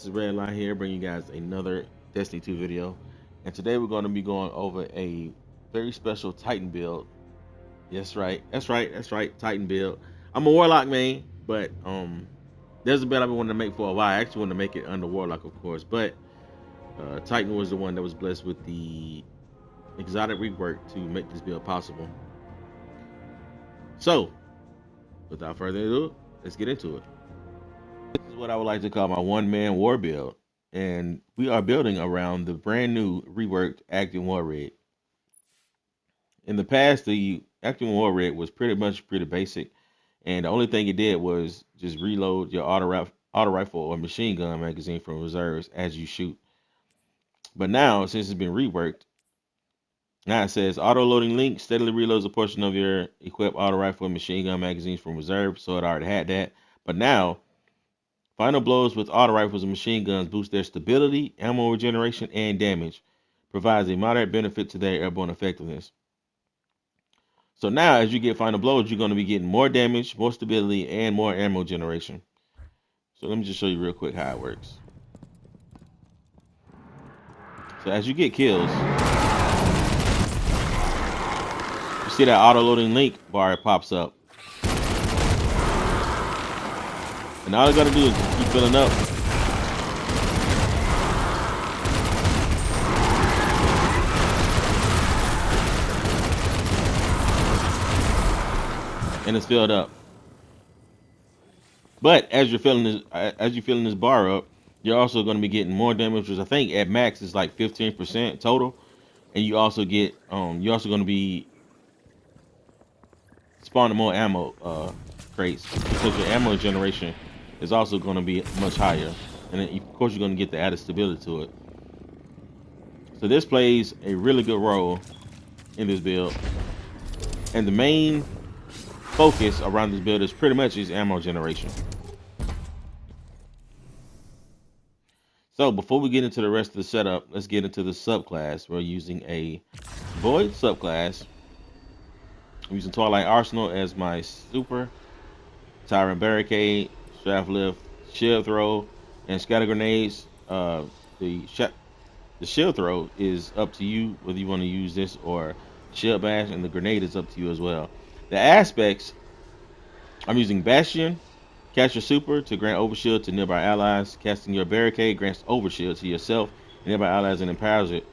is Red Line here, bringing you guys another Destiny 2 video. And today we're going to be going over a very special Titan build. Yes, right. That's right. Titan build. I'm a Warlock main, but there's a build I've been wanting to make for a while. I actually wanted to make it under Warlock, of course, but Titan was the one that was blessed with the exotic rework to make this build possible. So, without further ado, let's get into it. This is what I would like to call my one-man war build, and we are building around the brand new reworked ACTIUM War Rig. In the past, the ACTIUM War Rig was pretty basic, and the only thing it did was just reload your auto rifle or machine gun magazine from reserves as you shoot. But now, since it's been reworked, now it says auto loading link steadily reloads a portion of your equipped auto rifle and machine gun magazines from reserve. So it already had that, but now final blows with auto rifles and machine guns boost their stability, ammo regeneration, and damage. Provides a moderate benefit to their airborne effectiveness. So now, as you get final blows, you're going to be getting more damage, more stability, and more ammo generation. So let me just show you real quick how it works. So as you get kills, you see that auto loading link bar pops up. And all you got to do is just keep filling up. And it's filled up. But as you're filling this bar up, you're also going to be getting more damage, which I think at max is like 15% total. And you also get you're also going to be spawning more ammo crates because your ammo generation is also going to be much higher, and then, of course you're going to get the added stability to it. So this plays a really good role in this build, and the main focus around this build is pretty much is ammo generation. So before we get into the rest of the setup, let's get into the subclass. We're using a Void subclass. I'm using Twilight Arsenal as my super, Tyrant Barricade, Shaft Lift, Shield Throw, and Scatter Grenades. The the shield throw is up to you whether you want to use this or shield bash, and the grenade is up to you as well. The aspects, I'm using Bastion. Cast your super to grant overshield to nearby allies. Casting your barricade grants overshield to yourself and nearby allies and empowers it,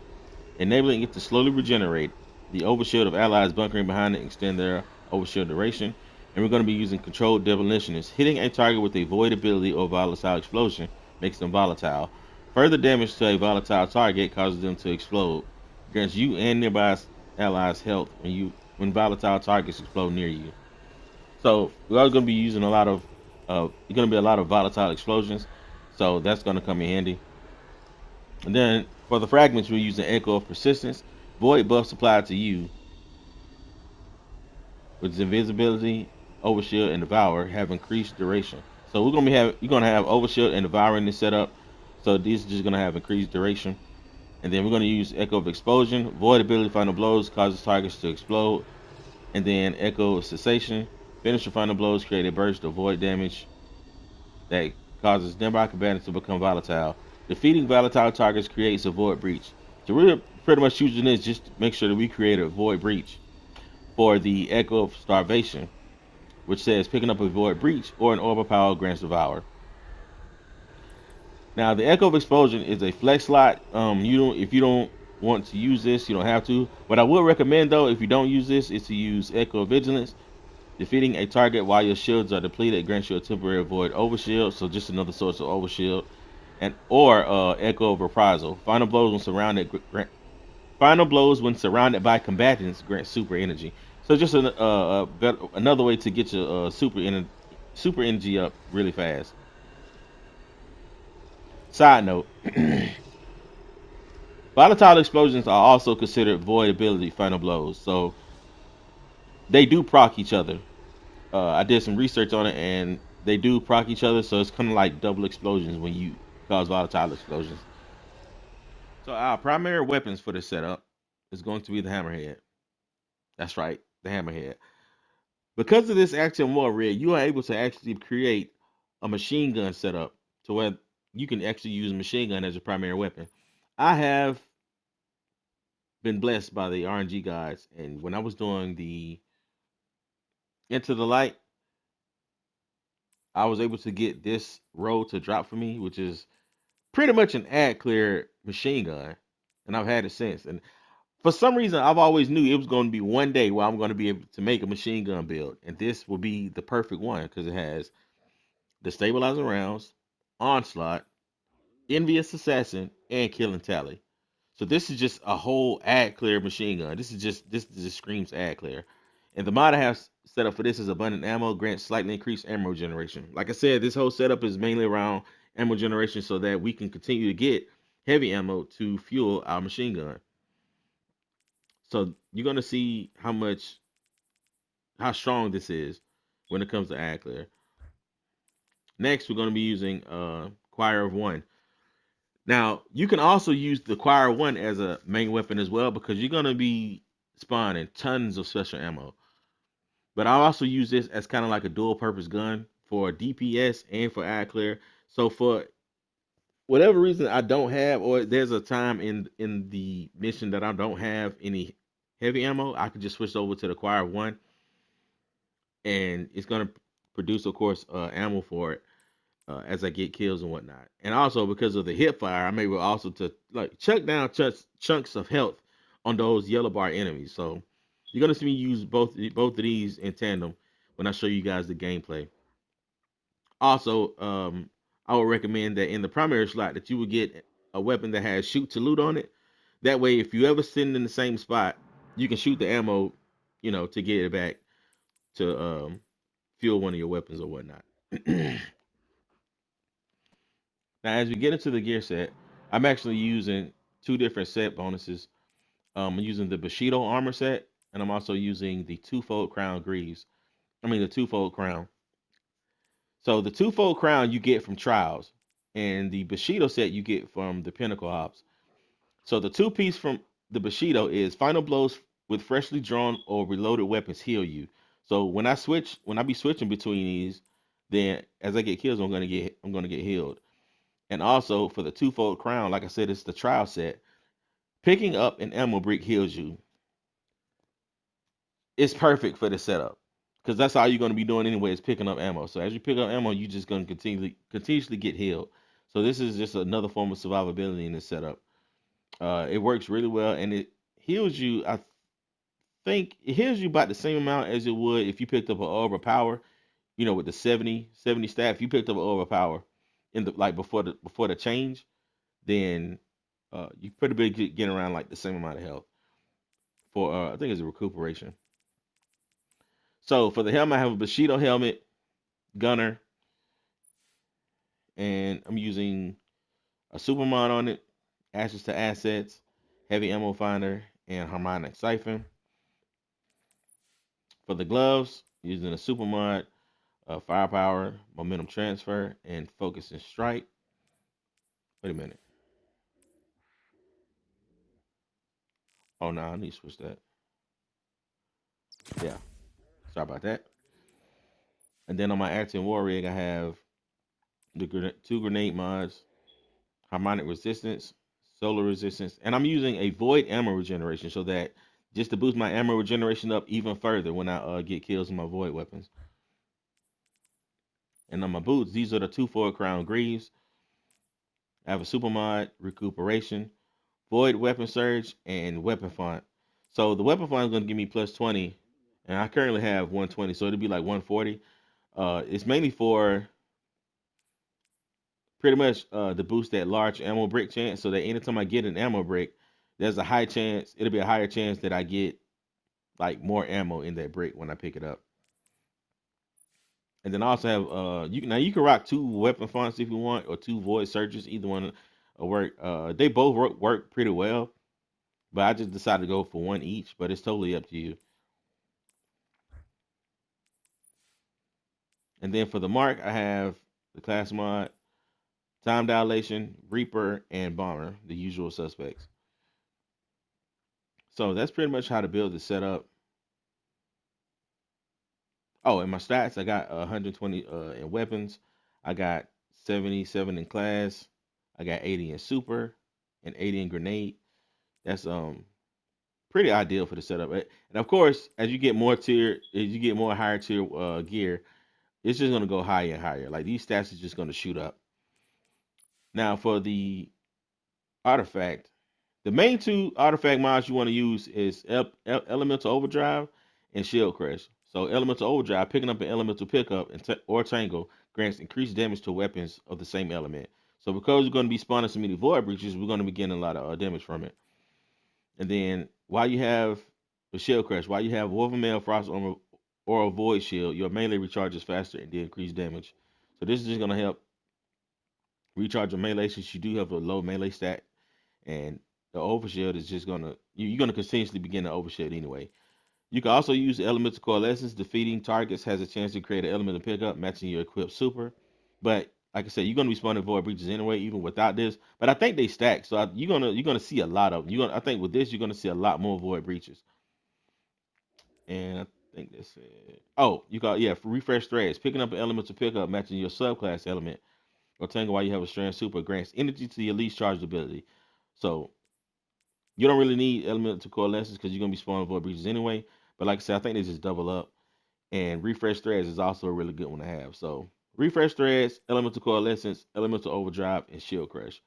enabling it to slowly regenerate. The overshield of allies bunkering behind it extend their overshield duration. And we're going to be using controlled demolitionists. Hitting a target with a void ability or volatile explosion makes them volatile. Further damage to a volatile target causes them to explode. Grants you and nearby allies health when volatile targets explode near you. So we're going to be using a lot of going to be a lot of volatile explosions. So that's going to come in handy. And then for the fragments, we're using Echo of Persistence. Void buffs applied to you with invisibility, overshield, and devour have increased duration. So you're gonna have overshield and devour in this setup. So these are just gonna have increased duration. And then we're gonna use Echo of Explosion. Void ability final blows causes targets to explode. And then Echo of Cessation. Finish your final blows create a burst of void damage that causes nearby combatants to become volatile. Defeating volatile targets creates a void breach. So we're pretty much using this just to make sure that we create a void breach for the Echo of Starvation, which says picking up a void breach or an orb of power grants devour. Now the Echo of Explosion is a flex slot. If you don't want to use this, you don't have to. What I would recommend though, if you don't use this, is to use Echo of Vigilance. Defeating a target while your shields are depleted grants you a temporary void overshield, so just another source of overshield. And or Echo of Reprisal. Final blows when surrounded by combatants grant super energy. So just another way to get your super energy up really fast. Side note: volatile explosions are also considered void ability final blows, so they do proc each other. I did some research on it, and they do proc each other, so it's kind of like double explosions when you cause volatile explosions. So our primary weapons for this setup is going to be the hammerhead. That's right, the hammerhead. Because of this action war rig, you are able to actually create a machine gun setup to where you can actually use a machine gun as a primary weapon. I have been blessed by the RNG guides, and when I was doing the Into the Light, I was able to get this roll to drop for me, which is pretty much an ad clear machine gun, and I've had it since. And for some reason, I've always knew it was going to be one day where I'm going to be able to make a machine gun build, and this will be the perfect one because it has the stabilizer rounds, onslaught, envious assassin, and killing tally. So this is just a whole ad clear machine gun. This just screams ad clear. And the mod I have set up for this is abundant ammo, grants slightly increased ammo generation. Like I said, this whole setup is mainly around ammo generation so that we can continue to get heavy ammo to fuel our machine gun. So you're gonna see how strong this is when it comes to ad clear. Next, we're gonna be using Choir of One. Now, you can also use the Choir One as a main weapon as well because you're gonna be spawning tons of special ammo. But I also use this as kind of like a dual purpose gun for DPS and for eye clear. So for whatever reason I don't have, or there's a time in the mission that I don't have any heavy ammo, I could just switch over to the Choir One, and it's gonna produce, of course, ammo for it as I get kills and whatnot. And also because of the hip fire, I'm able also to like chuck down chunks of health on those yellow bar enemies. So you're gonna see me use both of these in tandem when I show you guys the gameplay. Also, I would recommend that in the primary slot that you would get a weapon that has shoot to loot on it. That way, if you ever sitting in the same spot, you can shoot the ammo, to get it back to fuel one of your weapons or whatnot. Now, as we get into the gear set, I'm actually using two different set bonuses. I'm using the Bushido armor set, and I'm also using the twofold crown greaves. I mean, the twofold crown. So the twofold crown you get from trials, and the Bushido set you get from the Pinnacle Ops. So the two piece from the Bushido is final blows with freshly drawn or reloaded weapons heal you. So when I be switching between these, then as I get kills, I'm gonna get healed. And also for the twofold crown, like I said, it's the trial set. Picking up an ammo brick heals you. It's perfect for the setup because that's all you're going to be doing anyway is picking up ammo. So as you pick up ammo, you're just going to continuously get healed. So this is just another form of survivability in this setup. It works really well and it heals you. I think it heals you about the same amount as it would if you picked up an orb of power. With the 70 staff, if you picked up an orb of power in the like before the change, then you pretty big getting around like the same amount of health for I think it's a recuperation. So for the helmet, I have a Bushido helmet, gunner, and I'm using a supermod on it, ashes to assets, heavy ammo finder, and harmonic siphon. For the gloves, using a supermod, firepower, momentum transfer, and focus and strike. Wait a minute. Oh no, I need to switch that. Yeah, sorry about that. And then on my ACTIUM war rig, I have two grenade mods, harmonic resistance, solar resistance, and I'm using a void ammo regeneration so that just to boost my ammo regeneration up even further when I get kills in my void weapons. And on my boots, these are the two forward crown greaves. I have a super mod, recuperation, void weapon surge, and weapon font. So the weapon font is going to give me plus 20, and I currently have 120, so it'll be like 140. It's mainly for pretty much to boost that large ammo brick chance, so that anytime I get an ammo brick, there's a high chance, it'll be a higher chance that I get like more ammo in that brick when I pick it up. And then I also have you can rock two weapon fonts if you want, or two void surges, either one will work. They both work pretty well, but I just decided to go for one each, but it's totally up to you. And then for the mark, I have the class mod, time dilation, reaper, and bomber, the usual suspects. So that's pretty much how to build the setup. Oh, and my stats, I got 120 in weapons. I got 77 in class. I got 80 in super and 80 in grenade. That's pretty ideal for the setup. And of course, as you get more tier, as you get more higher tier gear, it's just gonna go higher and higher. Like these stats is just gonna shoot up. Now for the artifact, the main two artifact mods you want to use is Elemental Overdrive and Shield Crash. So Elemental Overdrive, picking up an elemental pickup or tangle, grants increased damage to weapons of the same element. So because we're going to be spawning so many void breaches, we're going to be getting a lot of damage from it. And then while you have the Shield Crash, while you have Wolven Mail, Frost Armor, or a Void Shield, your melee recharges faster and then increase damage. So this is just going to help recharge your melee since you do have a low melee stat, and the overshield is just gonna you're gonna continuously begin to overshield anyway. You can also use the elemental coalescence. Defeating targets has a chance to create an elemental pickup matching your equipped super. But like I said, you're gonna be spawning void breaches anyway, even without this. But I think they stack, so you're gonna see a lot of them. I think with this you're gonna see a lot more void breaches. And I think that's it. Oh, you got yeah, for refresh threads, picking up an elemental pickup matching your subclass element or tangle while you have a strand super grants energy to your least charged ability. So you don't really need elemental coalescence because you're gonna be spawning void breaches anyway. But like I said, I think they just double up. And refresh threads is also a really good one to have. So refresh threads, elemental coalescence, elemental overdrive, and shield crush.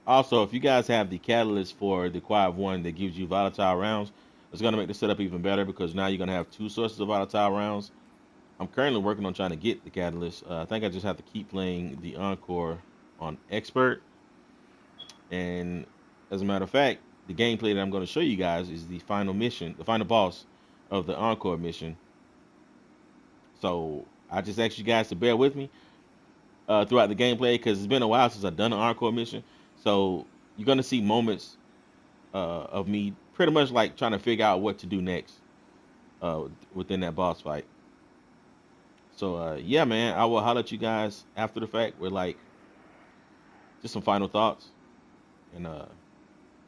Also, if you guys have the catalyst for the quad one that gives you volatile rounds, it's gonna make the setup even better because now you're gonna have two sources of volatile rounds. I'm currently working on trying to get the catalyst. I think I just have to keep playing the encore on expert. And as a matter of fact, the gameplay that I'm going to show you guys is the final mission, the final boss of the encore mission. So I just ask you guys to bear with me throughout the gameplay because it's been a while since I've done an encore mission. So you're going to see moments of me pretty much like trying to figure out what to do next within that boss fight. So yeah, man, I will holler at you guys after the fact with like just some final thoughts and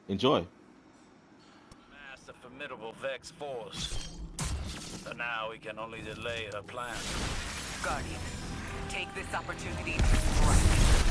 enjoy. Mass a formidable Vex force. So now we can only delay her plan. Guardian, take this opportunity to strike.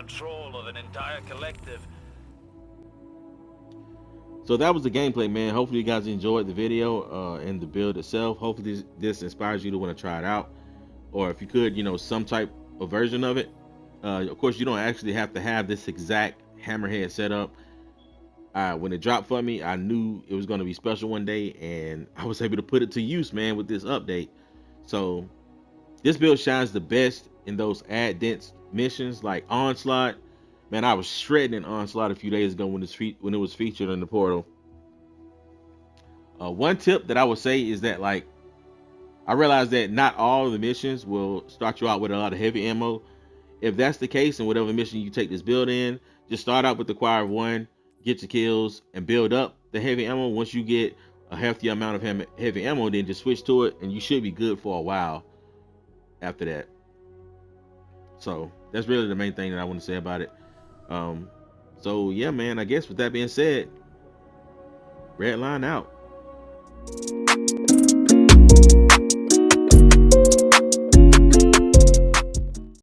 control of an entire collective. So that was the gameplay, man. Hopefully you guys enjoyed the video and the build itself. Hopefully this inspires you to want to try it out, or if you could, some type of version of it. Of course, you don't actually have to have this exact hammerhead setup. When it dropped for me, I knew it was going to be special one day, and I was able to put it to use, man, with this update. So this build shines the best in those ad dense missions like Onslaught. Man, I was shredding in Onslaught a few days ago when it was featured in the portal. One tip that I would say is that, like, I realize that not all of the missions will start you out with a lot of heavy ammo. If that's the case, and whatever mission you take this build in, just start out with the choir of one, get your kills, and build up the heavy ammo. Once you get a hefty amount of heavy ammo, then just switch to it, and you should be good for a while after that. So that's really the main thing that I want to say about it. Um, so yeah, man. I guess with that being said, red line out.